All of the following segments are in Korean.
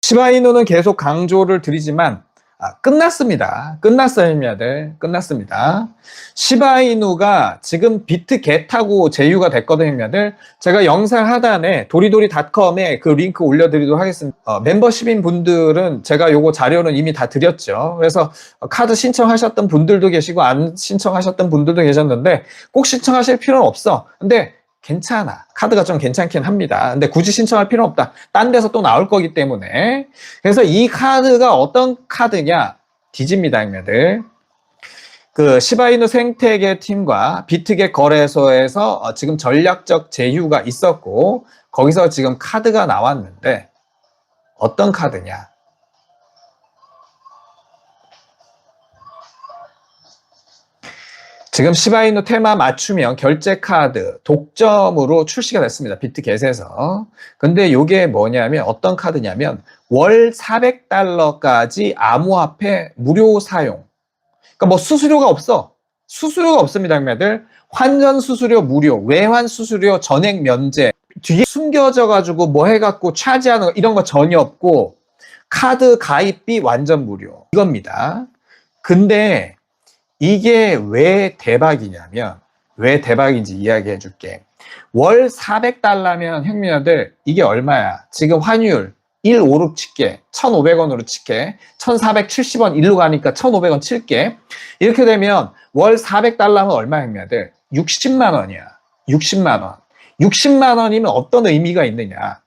시바이누는 계속 강조를 드리지만 끝났습니다. 끝났어요, 형님들. 끝났습니다. 시바이누가 지금 비트겟하고 제휴가 됐거든요, 형님들. 제가 영상 하단에 도리도리닷컴에 그 링크 올려드리도록 하겠습니다. 멤버십인 분들은 제가 요거 자료는 이미 다 드렸죠. 그래서 카드 신청하셨던 분들도 계시고 안 신청하셨던 분들도 계셨는데 꼭 신청하실 필요는 없어. 근데 괜찮아. 카드가 좀 괜찮긴 합니다. 근데 굳이 신청할 필요는 없다. 딴 데서 또 나올 거기 때문에. 그래서 이 카드가 어떤 카드냐? 뒤집니다, 형님들. 그 시바이누 생태계 팀과 비트겟 거래소에서 지금 전략적 제휴가 있었고, 거기서 지금 카드가 나왔는데, 어떤 카드냐? 지금 시바이누 테마 맞춤형 결제 카드 독점으로 출시가 됐습니다. 비트겟에서. 근데 이게 뭐냐면 어떤 카드냐면 월 400달러까지 암호화폐 무료 사용. 그러니까 뭐 수수료가 없어. 수수료가 없습니다, 형님들. 환전 수수료 무료, 외환 수수료 전액 면제. 뒤에 숨겨져 가지고 뭐 해갖고 차지하는 거 이런 거 전혀 없고 카드 가입비 완전 무료. 이겁니다. 근데 이게 왜 대박이냐면, 왜 대박인지 이야기해 줄게. 월 400달러면 형님들, 이게 얼마야? 지금 환율 156 칠게, 1,500원으로 칠게, 1,470원 일로 가니까 1,500원 칠게. 이렇게 되면 월 400달러면 얼마 형님들? 60만 원이야. 60만 원. 60만 원이면 어떤 의미가 있느냐?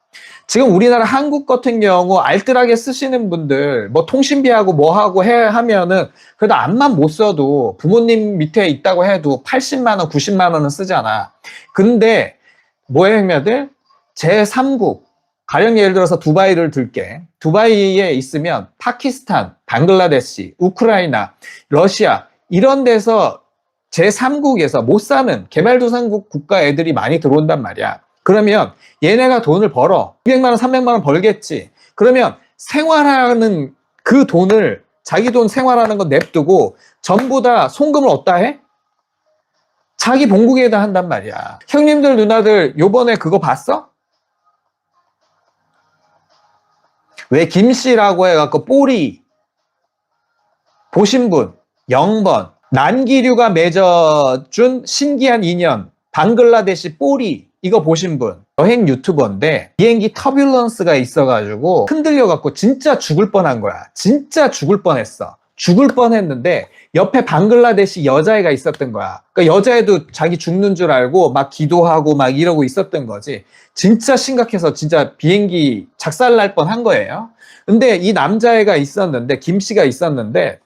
지금 우리나라 한국 같은 경우 알뜰하게 쓰시는 분들 뭐 통신비하고 뭐하고 하면은 그래도 암만 못 써도 부모님 밑에 있다고 해도 80만 원, 90만 원은 쓰잖아. 근데 뭐예요, 형님들? 제3국 가령 예를 들어서 두바이를 들게. 두바이에 있으면 파키스탄, 방글라데시, 우크라이나, 러시아 이런 데서 제3국에서 못 사는 개발도상국 국가 애들이 많이 들어온단 말이야. 그러면 얘네가 돈을 벌어. 200만 원, 300만 원 벌겠지. 그러면 생활하는 그 돈을 자기 돈 생활하는 거 냅두고 전부 다 송금을 어디다 해? 자기 본국에다 한단 말이야. 형님들, 누나들 요번에 그거 봤어? 왜 김씨라고 해갖고 뽀리 보신 분 0번 난기류가 맺어준 신기한 인연 방글라데시 뽀리 이거 보신 분 여행 유튜버인데 비행기 터뷸런스가 있어가지고 흔들려갖고 진짜 죽을 뻔한 거야. 진짜 죽을 뻔했어. 죽을 뻔했는데 옆에 방글라데시 여자애가 있었던 거야. 그러니까 여자애도 자기 죽는 줄 알고 막 기도하고 막 이러고 있었던 거지. 진짜 심각해서 진짜 비행기 작살날 뻔한 거예요. 근데 이 남자애가 있었는데 김씨가 있었는데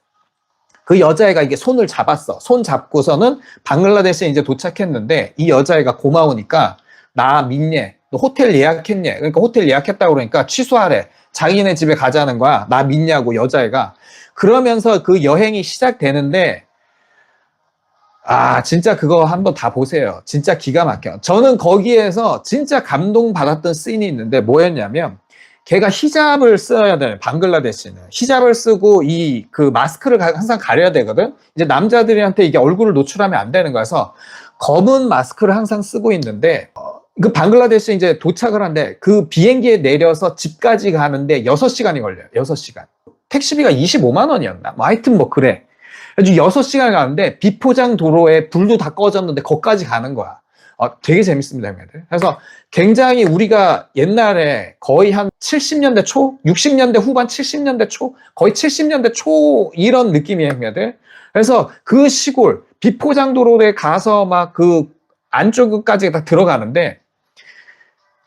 그 여자애가 이게 손을 잡았어. 손 잡고서는 방글라데시에 이제 도착했는데 이 여자애가 고마우니까 나 믿냐? 너 호텔 예약했냐? 그러니까 호텔 예약했다고 그러니까 취소하래. 자기네 집에 가자는 거야. 나 믿냐고 여자애가. 그러면서 그 여행이 시작되는데 진짜 그거 한번 다 보세요. 진짜 기가 막혀. 저는 거기에서 진짜 감동받았던 씬이 있는데 뭐였냐면 걔가 히잡을 써야 돼. 방글라데시는 히잡을 쓰고 이 그 마스크를 항상 가려야 되거든. 이제 남자들한테 이게 얼굴을 노출하면 안 되는 거라서 검은 마스크를 항상 쓰고 있는데 그 방글라데시 이제 도착을 한데 그 비행기에 내려서 집까지 가는데 6시간이 걸려요. 6시간. 택시비가 25만 원이었나? 뭐 하여튼 뭐 그래. 그래서 6시간 가는데 비포장 도로에 불도 다 꺼졌는데 거기까지 가는 거야. 되게 재밌습니다, 형님들. 그래서 굉장히 우리가 옛날에 거의 한 70년대 초, 60년대 후반, 70년대 초, 거의 70년대 초 이런 느낌이에요, 형님들. 그래서 그 시골 비포장 도로에 가서 막 그 안쪽까지 다 들어가는데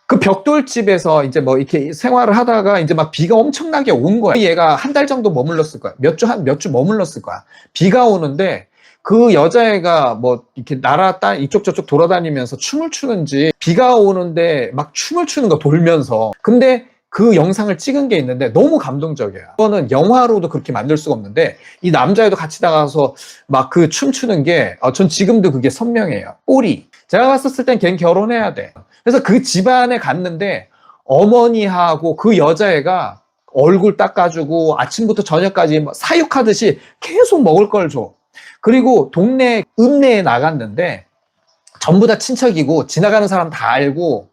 그 벽돌집에서 이제 뭐 이렇게 생활을 하다가 이제 막 비가 엄청나게 온 거야. 얘가 한 달 정도 머물렀을 거야. 몇 주 머물렀을 거야. 비가 오는데 그 여자애가 뭐 이렇게 이쪽 저쪽 돌아다니면서 춤을 추는지 비가 오는데 막 춤을 추는 거 돌면서. 근데 그 영상을 찍은 게 있는데 너무 감동적이야. 그거는 영화로도 그렇게 만들 수가 없는데 이 남자애도 같이 나가서 막 그 춤추는 게 전 지금도 그게 선명해요. 뽀리. 제가 봤었을 땐 걔는 결혼해야 돼. 그래서 그 집안에 갔는데 어머니하고 그 여자애가 얼굴 닦아주고 아침부터 저녁까지 사육하듯이 계속 먹을 걸 줘. 그리고 동네 읍내에 나갔는데 전부 다 친척이고 지나가는 사람 다 알고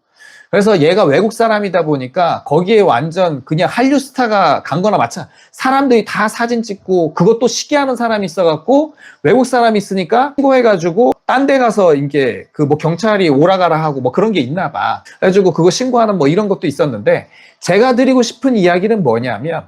그래서 얘가 외국 사람이다 보니까 거기에 완전 그냥 한류 스타가 간 거나 마찬가지. 사람들이 다 사진 찍고 그것도 시기하는 사람이 있어갖고 외국 사람이 있으니까 신고해가지고 딴 데 가서 이게 그 뭐 경찰이 오라가라 하고 뭐 그런 게 있나 봐. 그래가지고 그거 신고하는 뭐 이런 것도 있었는데 제가 드리고 싶은 이야기는 뭐냐면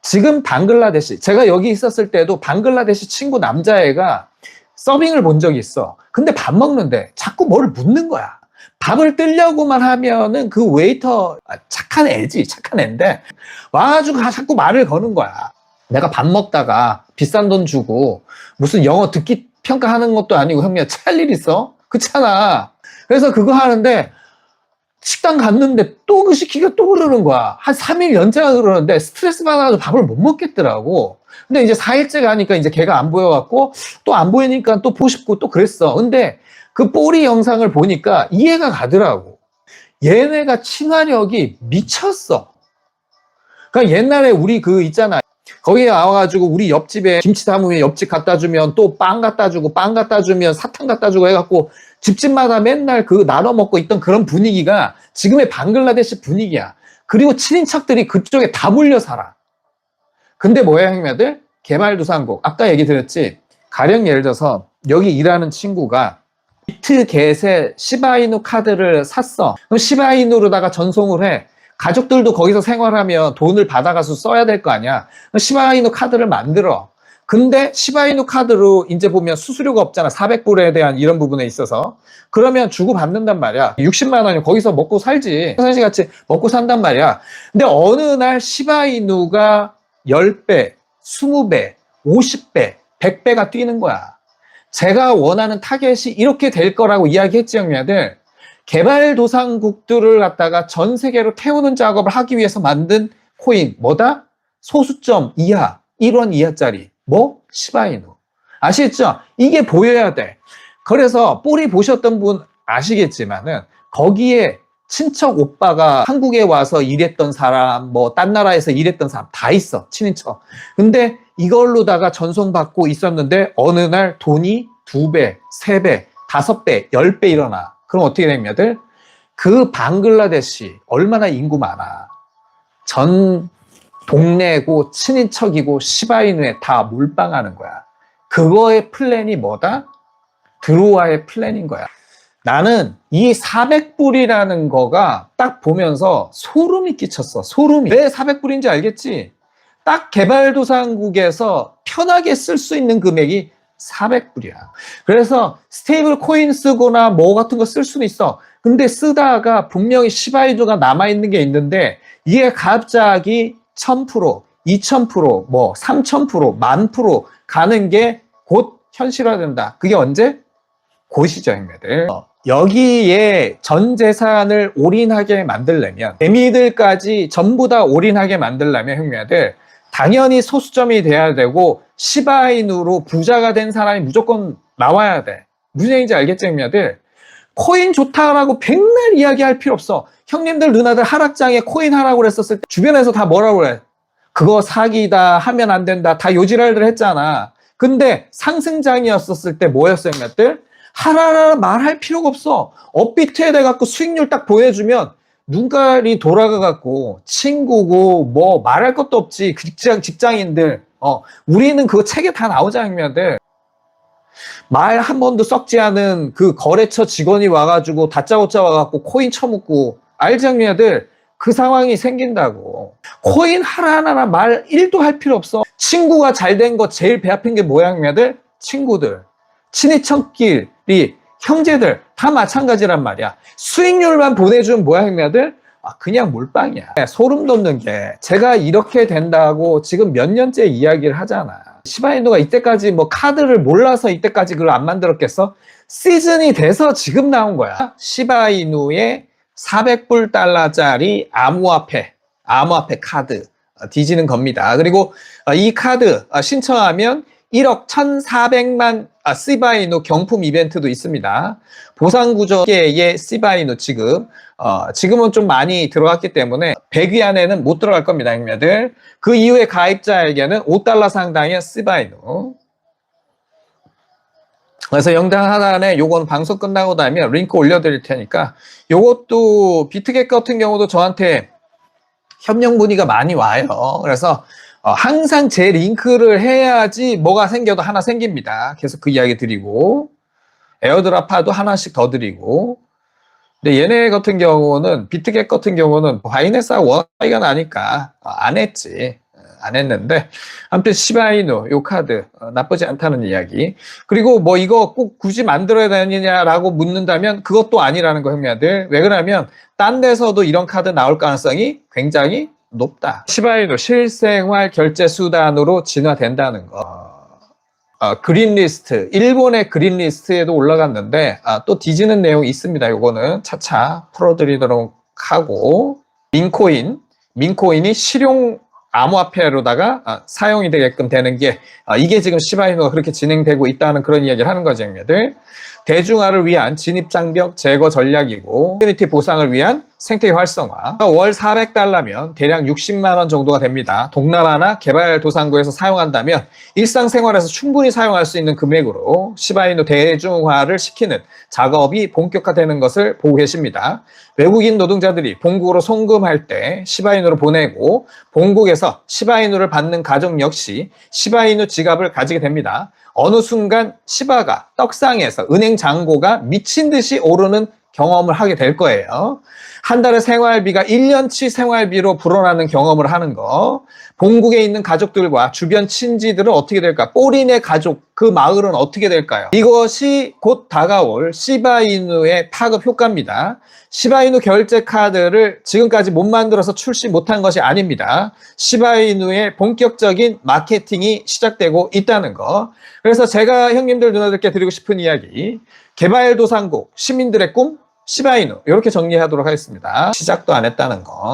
지금 방글라데시, 제가 여기 있었을 때도 방글라데시 친구 남자애가 서빙을 본 적이 있어. 근데 밥 먹는데 자꾸 뭘 묻는 거야. 밥을 뜨려고만 하면은 그 웨이터, 착한 애지, 착한 애인데 와가지고 자꾸 말을 거는 거야. 내가 밥 먹다가 비싼 돈 주고 무슨 영어 듣기 평가하는 것도 아니고 형님 찰 일 있어? 그렇잖아. 그래서 그거 하는데 식당 갔는데 또 그 시키기가 또 그러는 거야. 한 3일 연장을 그러는데 스트레스 받아서 밥을 못 먹겠더라고. 근데 이제 4일째 가니까 이제 걔가 안 보여갖고 또 안 보이니까 또 보고 싶고 또 그랬어. 근데 그 뽀리 영상을 보니까 이해가 가더라고. 얘네가 친화력이 미쳤어. 그러니까 옛날에 우리 그 있잖아. 거기에 나와가지고 우리 옆집에 김치 담으면 옆집 갖다 주면 또 빵 갖다 주고 빵 갖다 주면 사탕 갖다 주고 해갖고 집집마다 맨날 그 나눠 먹고 있던 그런 분위기가 지금의 방글라데시 분위기야. 그리고 친인척들이 그쪽에 다 몰려 살아. 근데 뭐야 형님들? 개발도상국. 아까 얘기 드렸지? 가령 예를 들어서 여기 일하는 친구가 비트겟의 시바이누 카드를 샀어. 그럼 시바이누로다가 전송을 해. 가족들도 거기서 생활하면 돈을 받아가서 써야 될 거 아니야. 시바이누 카드를 만들어. 근데 시바이누 카드로 이제 보면 수수료가 없잖아. 400불에 대한 이런 부분에 있어서. 그러면 주고 받는단 말이야. 60만 원이면 거기서 먹고 살지. 선생같이 먹고 산단 말이야. 근데 어느 날 시바이누가 10배, 20배, 50배, 100배가 뛰는 거야. 제가 원하는 타겟이 이렇게 될 거라고 이야기했지, 형님들. 개발도상국들을 갖다가 전 세계로 태우는 작업을 하기 위해서 만든 코인, 뭐다? 소수점 이하, 1원 이하짜리. 뭐? 시바이누. 아시겠죠? 이게 보여야 돼. 그래서 뽀리 보셨던 분 아시겠지만은 거기에 친척 오빠가 한국에 와서 일했던 사람, 뭐 딴 나라에서 일했던 사람 다 있어. 친인척. 근데 이걸로다가 전송받고 있었는데 어느 날 돈이 2배, 3배, 5배, 10배 일어나. 그럼 어떻게 됩니까? 그 방글라데시 얼마나 인구 많아. 전 동네고 친인척이고 시바이누에 다 몰빵하는 거야. 그거의 플랜이 뭐다? 드로아의 플랜인 거야. 나는 이 400불이라는 거가 딱 보면서 소름이 끼쳤어. 소름이. 왜 400불인지 알겠지? 딱 개발도상국에서 편하게 쓸 수 있는 금액이 400불이야. 그래서 스테이블 코인 쓰거나 뭐 같은 거 쓸 수는 있어. 근데 쓰다가 분명히 시바이누가 남아있는 게 있는데 이게 갑자기 1000%, 2000%, 뭐 3000%, 10,000% 가는 게 곧 현실화된다. 그게 언제? 곧이죠, 형님들. 여기에 전 재산을 올인하게 만들려면, 개미들까지 전부 다 올인하게 만들려면, 형님들, 당연히 소수점이 돼야 되고, 시바이누로 부자가 된 사람이 무조건 나와야 돼. 무슨 얘기인지 알겠죠, 형님들? 코인 좋다라고 백날 이야기할 필요 없어. 형님들, 누나들 하락장에 코인 하라고 그랬었을 때, 주변에서 다 뭐라고 그래? 그거 사기다, 하면 안 된다, 다 요지랄들 했잖아. 근데 상승장이었을 때 뭐였어요, 형님들? 하라라 말할 필요가 없어. 업비트에 돼갖고 수익률 딱 보여주면 눈깔이 돌아가갖고 친구고 뭐 말할 것도 없지. 직장인들. 우리는 그거 책에 다 나오잖아, 형님들. 말 한 번도 썩지 않은 그 거래처 직원이 와가지고 다짜고짜 와갖고 코인 쳐먹고 알지, 형님들? 그 상황이 생긴다고. 코인 하나하나 말 1도 할 필요 없어. 친구가 잘 된 거 제일 배 아픈 게 뭐야, 형님들? 친구들. 친인척끼리, 형제들 다 마찬가지란 말이야. 수익률만 보내주면 뭐야, 형님들? 그냥 몰빵이야. 소름 돋는 게 제가 이렇게 된다고 지금 몇 년째 이야기를 하잖아. 시바이누가 이때까지 뭐 카드를 몰라서 이때까지 그걸 안 만들었겠어? 시즌이 돼서 지금 나온 거야. 시바이누의 400불 달러짜리 암호화폐 카드 뒤지는 겁니다. 그리고 이 카드 신청하면 1억 1,400만 시바이누 경품 이벤트도 있습니다. 보상구조의 시바이누 지금은 좀 많이 들어갔기 때문에 100위 안에는 못 들어갈 겁니다, 형님들. 그 이후에 가입자에게는 $5 상당의 시바이누. 그래서 영상 하단에 요건 방송 끝나고 나면 링크 올려드릴 테니까 요것도 비트겟 같은 경우도 저한테 협력 문의가 많이 와요. 그래서 항상 제 링크를 해야지 뭐가 생겨도 하나 생깁니다. 계속 그 이야기 드리고 에어드랍파도 하나씩 더 드리고. 근데 얘네 같은 경우는 비트겟 같은 경우는 바이낸스하고 워낙 차이가 나니까 안 했지. 안 했는데 아무튼 시바이누 요 카드 나쁘지 않다는 이야기. 그리고 뭐 이거 꼭 굳이 만들어야 되느냐라고 묻는다면 그것도 아니라는 거 형님들. 왜 그러냐면 딴 데서도 이런 카드 나올 가능성이 굉장히 높다. 시바이누 실생활 결제 수단으로 진화된다는 거. 그린리스트, 일본의 그린리스트에도 올라갔는데 또 뒤지는 내용이 있습니다. 요거는 차차 풀어드리도록 하고. 민코인이 실용 암호화폐로다가 사용이 되게끔 되는 게 이게 지금 시바이누가 그렇게 진행되고 있다는 그런 이야기를 하는 거죠, 형님들. 대중화를 위한 진입장벽 제거 전략이고 커뮤니티 보상을 위한 생태계 활성화. 월 400달러면 대략 60만 원 정도가 됩니다. 동남아나 개발도상국에서 사용한다면 일상생활에서 충분히 사용할 수 있는 금액으로 시바이누 대중화를 시키는 작업이 본격화되는 것을 보고 계십니다. 외국인 노동자들이 본국으로 송금할 때 시바이누를 보내고 본국에서 시바이누를 받는 가족 역시 시바이누 지갑을 가지게 됩니다. 어느 순간 시바가 떡상에서 은행 잔고가 미친 듯이 오르는 경험을 하게 될 거예요. 한 달의 생활비가 1년치 생활비로 불어나는 경험을 하는 거. 본국에 있는 가족들과 주변 친지들은 어떻게 될까? 꼬리네 가족, 그 마을은 어떻게 될까요? 이것이 곧 다가올 시바이누의 파급 효과입니다. 시바이누 결제 카드를 지금까지 못 만들어서 출시 못한 것이 아닙니다. 시바이누의 본격적인 마케팅이 시작되고 있다는 거. 그래서 제가 형님들 누나들께 드리고 싶은 이야기, 개발도상국 시민들의 꿈 시바이누 이렇게 정리하도록 하겠습니다. 시작도 안 했다는 거.